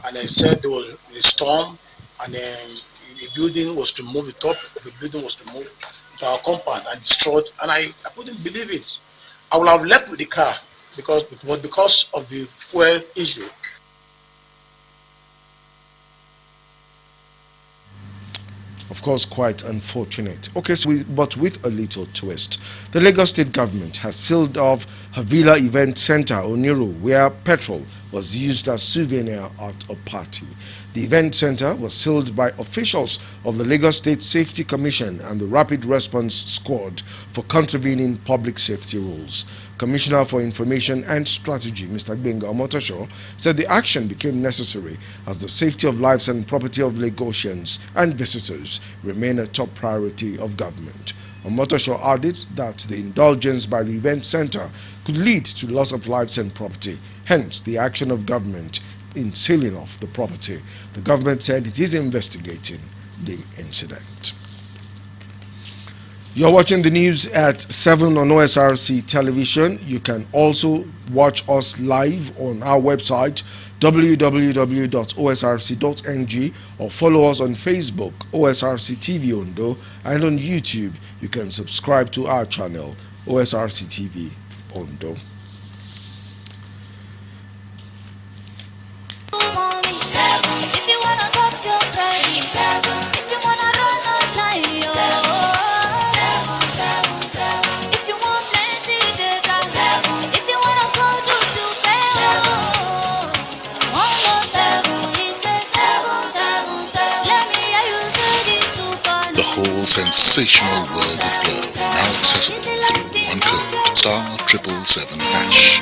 and they said there was a storm, and then the building was removed, the top of the building was removed with our compound and destroyed, and I couldn't believe it. I would have left with the car because of the fuel issue. Of course, quite unfortunate. Okay, so but with a little twist. The Lagos State government has sealed off Havila Event Center, Oniru, where petrol was used as souvenir at a party. The event center was sealed by officials of the Lagos State Safety Commission and the Rapid Response Squad for contravening public safety rules. Commissioner for Information and Strategy, Mr. Gbenga Omotosho, said the action became necessary as the safety of lives and property of Lagosians and visitors remain a top priority of government. Omotosho added that the indulgence by the event center could lead to loss of lives and property, hence the action of government in sealing off the property. The government said it is investigating the incident. You're watching the news at 7 on OSRC television. You can also watch us live on our website www.osrc.ng or follow us on Facebook OSRC TV Ondo, and on YouTube you can subscribe to our channel OSRC TV Ondo. Sensational world of glow, now accessible through one code, *777#.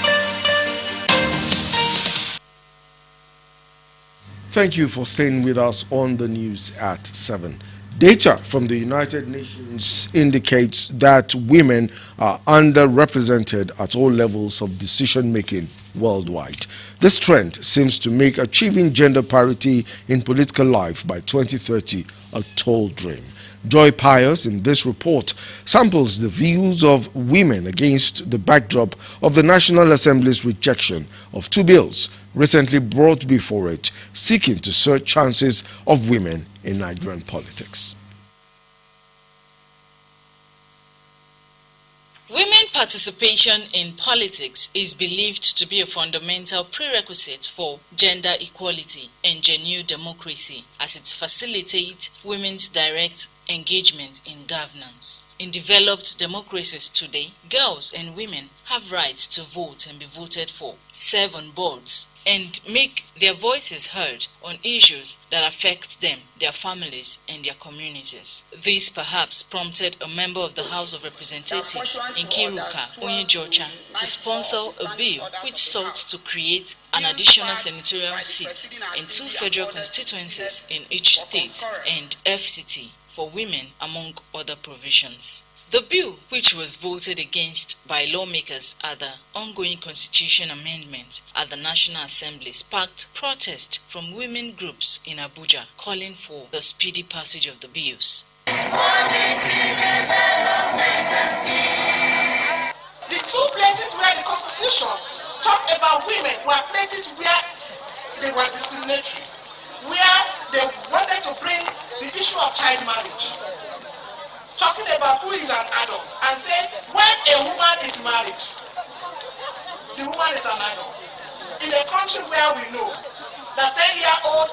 Thank you for staying with us on the news at 7. Data from the United Nations indicates that women are underrepresented at all levels of decision making worldwide. This trend seems to make achieving gender parity in political life by 2030 a tall dream. Joy Pius in this report samples the views of women against the backdrop of the National Assembly's rejection of 2 bills recently brought before it, seeking to search chances of women in Nigerian politics. Women participation in politics is believed to be a fundamental prerequisite for gender equality and genuine democracy, as it facilitates women's direct engagement in governance. In developed democracies today, girls and women have rights to vote and be voted for, serve on boards, and make their voices heard on issues that affect them, their families, and their communities. This perhaps prompted a member of the House of Representatives in Kiruka, Onyejocha, to sponsor a bill which sought to create an additional senatorial seat in 2 federal constituencies in each state and FCT for women, among other provisions. The bill, which was voted against by lawmakers at the ongoing constitution amendment at the National Assembly, sparked protest from women groups in Abuja calling for the speedy passage of the bills. The 2 places where the constitution talked about women were places where they were discriminatory, where they wanted to bring the issue of child marriage, talking about who is an adult, and said when a woman is married, the woman is an adult. In a country where we know that 10-year-old,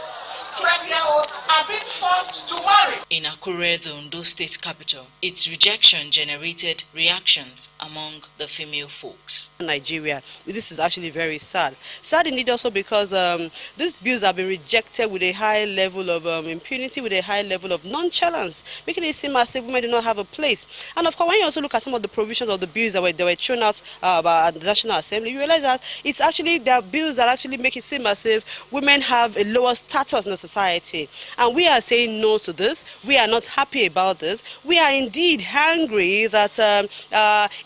12-year-old are being forced to marry. In Akure, the Ondo state capital, its rejection generated reactions among the female folks. Nigeria, this is actually very sad. Sad indeed also because these bills have been rejected with a high level of impunity, with a high level of nonchalance, making it seem as if women do not have a place. And of course, when you also look at some of the provisions of the bills that were thrown out by the National Assembly, you realize that it's actually, there are bills that actually make it seem as if women have a lower status necessarily society. And we are saying no to this. We are not happy about this. We are indeed angry that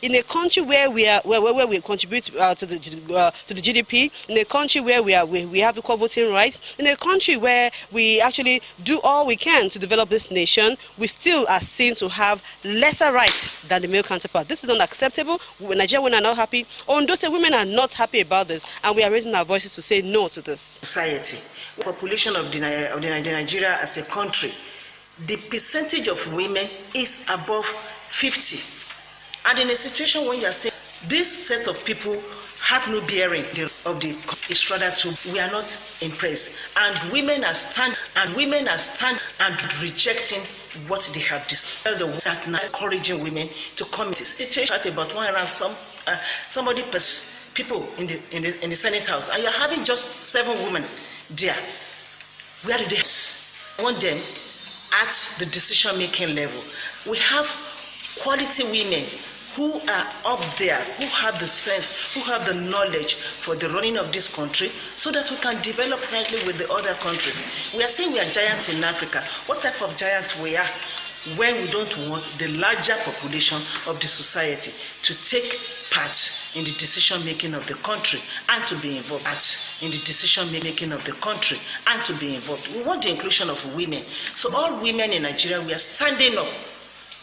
in a country where we contribute to the GDP, in a country where we have equal voting rights, in a country where we actually do all we can to develop this nation, we still are seen to have lesser rights than the male counterpart. This is unacceptable. Nigerian women are not happy. Ondo State women are not happy about this, and we are raising our voices to say no to this. Society, population of Nigeria as a country, the percentage of women is above 50. And in a situation when you are saying this set of people have no bearing of the is rather to we are not impressed, and women are stand and rejecting what they have decided. That now encouraging women to come into situation about one around people in the Senate House, and you're having just 7 women there. Where do they want them at the decision-making level? We have quality women who are up there, who have the sense, who have the knowledge for the running of this country, so that we can develop rightly with the other countries. We are saying we are giants in Africa. What type of giant we are when we don't want the larger population of the society to take part in the decision making of the country and to be involved in the decision making of the country and to be involved. We want the inclusion of women. So all women in Nigeria, we are standing up.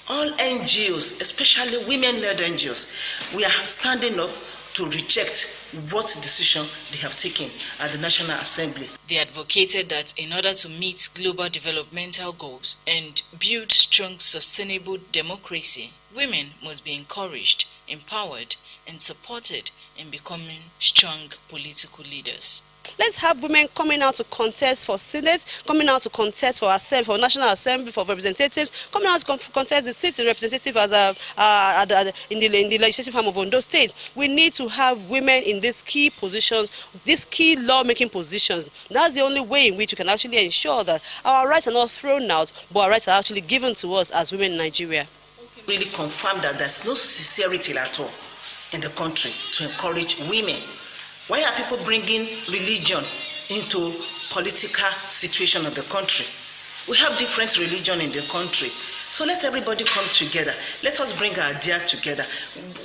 All NGOs, especially women-led NGOs, we are standing up to reject what decision they have taken at the National Assembly. They advocated that in order to meet global developmental goals and build strong, sustainable democracy, women must be encouraged, empowered, and supported in becoming strong political leaders. Let's have women coming out to contest for Senate, coming out to contest for National Assembly, for representatives, coming out to contest the seats in representative as in the legislative arm of Ondo State. We need to have women in these key positions, these key law-making positions. That's the only way in which we can actually ensure that our rights are not thrown out, but our rights are actually given to us as women in Nigeria. Really confirm that there's no sincerity at all in the country to encourage women. Why are people bringing religion into political situation of the country? We have different religion in the country. So let everybody come together. Let us bring our idea together.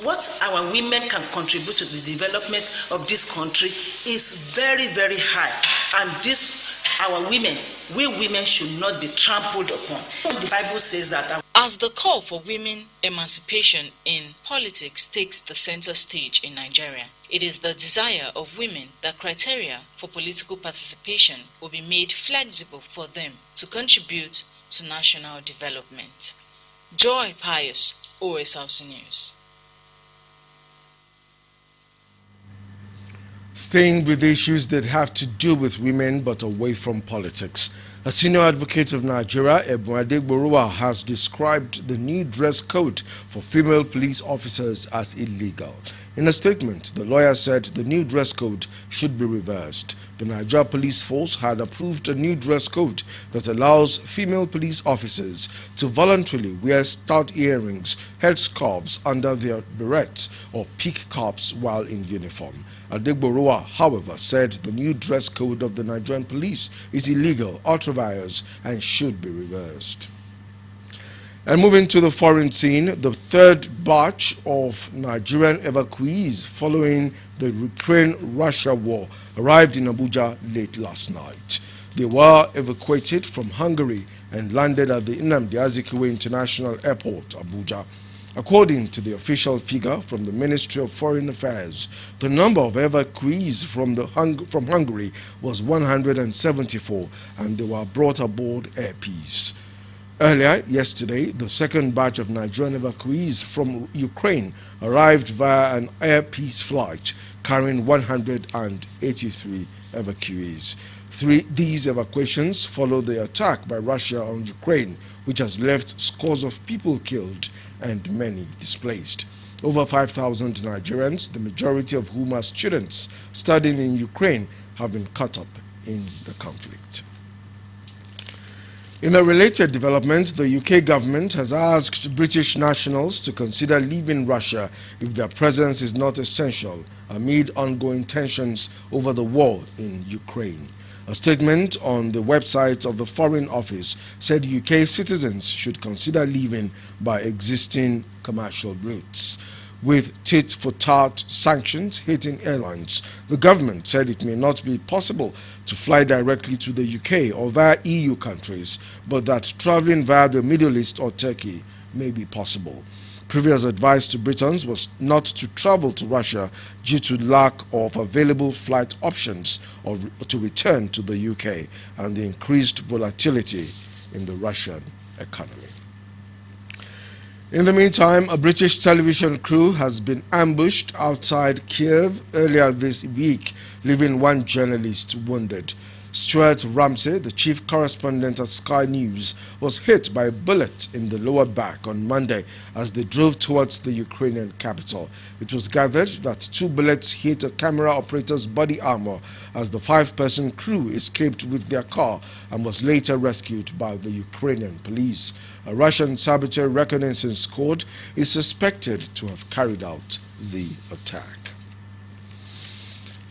What our women can contribute to the development of this country is very, very high. And our women, we women should not be trampled upon. The Bible says that. As the call for women emancipation in politics takes the center stage in Nigeria, it is the desire of women that criteria for political participation will be made flexible for them to contribute to national development. Joy Pius, Osrc News. Staying with issues that have to do with women but away from politics, a senior advocate of Nigeria, Ebunade Gboruwa, has described the new dress code for female police officers as illegal. In a statement, the lawyer said the new dress code should be reversed. The Nigeria Police Force had approved a new dress code that allows female police officers to voluntarily wear stout earrings, headscarves under their berets, or peak caps while in uniform. Adegboruwa, however, said the new dress code of the Nigerian police is illegal, ultra-vires, and should be reversed. And moving to the foreign scene, the third batch of Nigerian evacuees following the Ukraine-Russia war arrived in Abuja late last night. They were evacuated from Hungary and landed at the Nnamdi Azikiwe International Airport, Abuja. According to the official figure from the Ministry of Foreign Affairs, the number of evacuees from Hungary was 174, and they were brought aboard Air Peace. Earlier yesterday, the second batch of Nigerian evacuees from Ukraine arrived via an Air Peace flight carrying 183 evacuees. These evacuations follow the attack by Russia on Ukraine, which has left scores of people killed and many displaced. Over 5,000 Nigerians, the majority of whom are students studying in Ukraine, have been caught up in the conflict. In a related development, the UK government has asked British nationals to consider leaving Russia if their presence is not essential amid ongoing tensions over the war in Ukraine. A statement on the website of the Foreign Office said UK citizens should consider leaving by existing commercial routes. With tit-for-tat sanctions hitting airlines, the government said it may not be possible to fly directly to the UK or via EU countries, but that traveling via the Middle East or Turkey may be possible. Previous advice to Britons was not to travel to Russia due to lack of available flight options or to return to the UK and the increased volatility in the Russian economy. In the meantime, a British television crew has been ambushed outside Kiev earlier this week, leaving one journalist wounded. Stuart Ramsey, the chief correspondent at Sky News, was hit by a bullet in the lower back on Monday as they drove towards the Ukrainian capital. It was gathered that 2 bullets hit a camera operator's body armor as the 5-person crew escaped with their car and was later rescued by the Ukrainian police. A Russian saboteur reconnaissance squad is suspected to have carried out the attack.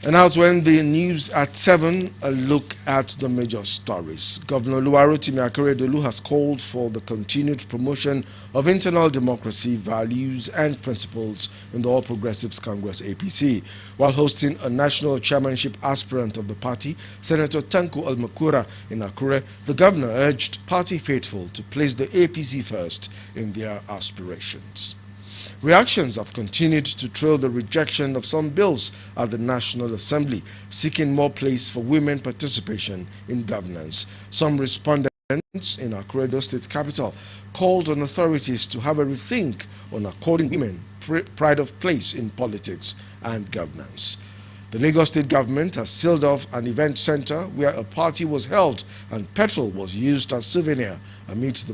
And out when the news at 7, a look at the major stories. Governor Oluwarotimi Akeredolu has called for the continued promotion of internal democracy, values and principles in the All Progressives Congress APC. While hosting a national chairmanship aspirant of the party, Senator Tanko Almakura in Akure, the governor urged party faithful to place the APC first in their aspirations. Reactions have continued to trail the rejection of some bills at the National Assembly, seeking more place for women participation in governance. Some respondents in Akure State capital called on authorities to have a rethink on according women pride of place in politics and governance. The Lagos State government has sealed off an event center where a party was held and petrol was used as souvenir amid the